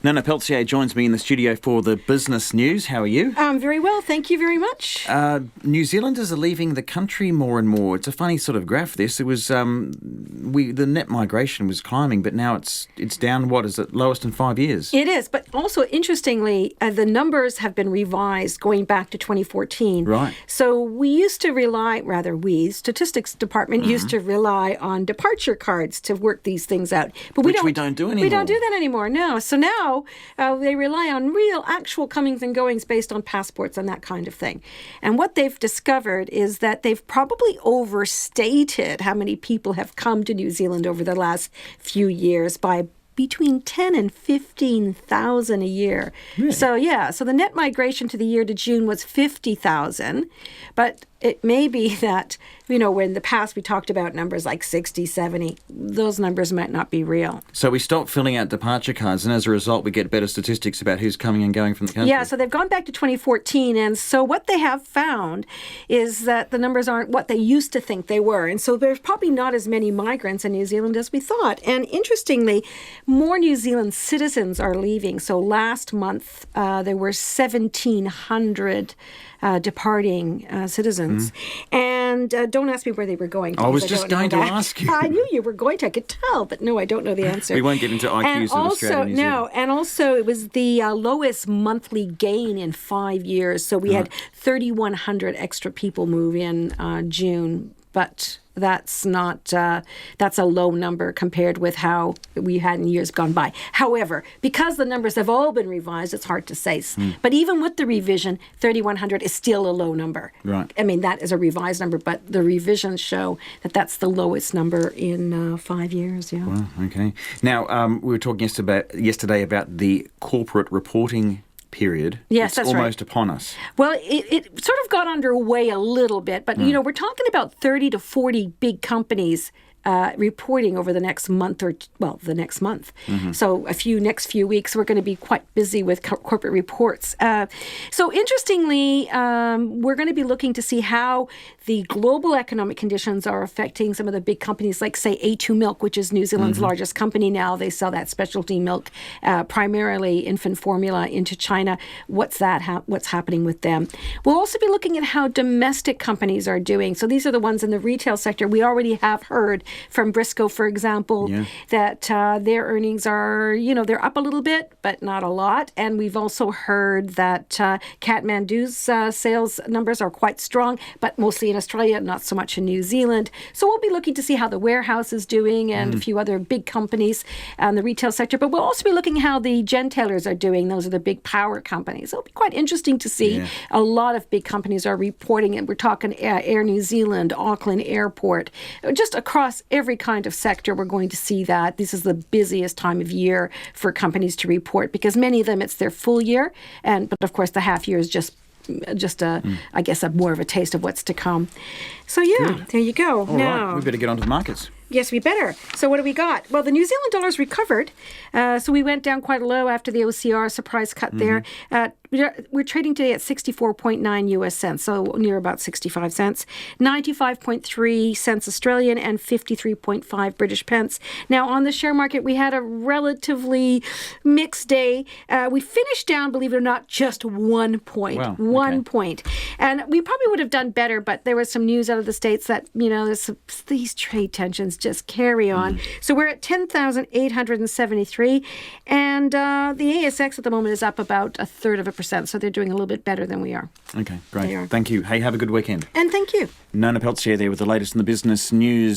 Nana Peltier joins me in the studio for the business news. How are you? Very well, thank you very much. New Zealanders are leaving the country more and more. It's a funny sort of graph, this. It was the net migration was climbing, but now it's down, what is it, lowest in 5 years? It is, but also interestingly, the numbers have been revised going back to 2014. Right. So we used to rely, Statistics Department used to rely on departure cards to work these things out. But Which we don't do anymore. We don't do that anymore, no. So now they rely on real, actual comings and goings based on passports and that kind of thing. And what they've discovered is that they've probably overstated how many people have come to New Zealand over the last few years by between 10 and 15,000 a year. Really? So the net migration to the year to June was 50,000, but it may be that, when in the past we talked about numbers like 60, 70, those numbers might not be real. So we stop filling out departure cards, and as a result we get better statistics about who's coming and going from the country. Yeah, so they've gone back to 2014, and so what they have found is that the numbers aren't what they used to think they were, and so there's probably not as many migrants in New Zealand as we thought. And interestingly, more New Zealand citizens are leaving. So last month there were 1,700 departing citizens. And don't ask me where they were going. I was just going to ask you. I knew you were going to. I could tell, but no, I don't know the answer. We won't get into IQs in Australia and New Zealand. And also it was the lowest monthly gain in 5 years. So we had 3,100 extra people move in June, but that's not that's a low number compared with how we had in years gone by. However, because the numbers have all been revised, it's hard to say. But even with the revision, 3,100 is still a low number. Right. I mean, that is a revised number, but the revisions show that that's the lowest number in 5 years. Yeah. Wow, okay. Now, we were talking yesterday about the corporate reporting period. Yes, it's that's almost upon us. Well, it sort of got underway a little bit, but, we're talking about 30 to 40 big companies reporting over the next month the next month. So next few weeks, we're going to be quite busy with corporate reports. So interestingly, we're going to be looking to see how the global economic conditions are affecting some of the big companies, like, say, A2 Milk, which is New Zealand's largest company now. They sell that specialty milk, primarily infant formula, into China. What's happening with them? We'll also be looking at how domestic companies are doing. So these are the ones in the retail sector. We already have heard from Briscoe, for example, that their earnings are, they're up a little bit, but not a lot. And we've also heard that Kathmandu's sales numbers are quite strong, but mostly in Australia, not so much in New Zealand. So we'll be looking to see how the warehouse is doing and a few other big companies in the retail sector. But we'll also be looking how the gentailers are doing. Those are the big power companies. It'll be quite interesting to see. A lot of big companies are reporting, and we're talking Air New Zealand, Auckland Airport, just across every kind of sector. We're going to see that. This is the busiest time of year for companies to report, because many of them, it's their full year. But of course, the half year is just I guess, more of a taste of what's to come. So, there you go. All right, we better get on to the markets. Yes, we better. So what do we got? Well, the New Zealand dollar's recovered. So we went down quite low after the OCR surprise cut there. We're trading today at 64.9 US cents, so near about 65 cents. 95.3 cents Australian and 53.5 British pence. Now, on the share market, we had a relatively mixed day. We finished down, believe it or not, just 1 point. Wow, One point. And we probably would have done better, but there was some news out of the States that, these trade tensions just carry on. So we're at 10,873, and the ASX at the moment is up about 1/3%, so they're doing a little bit better than we are. Okay, great. They are. Thank you. Hey, have a good weekend. And thank you. Nana Peltier there with the latest in the business news.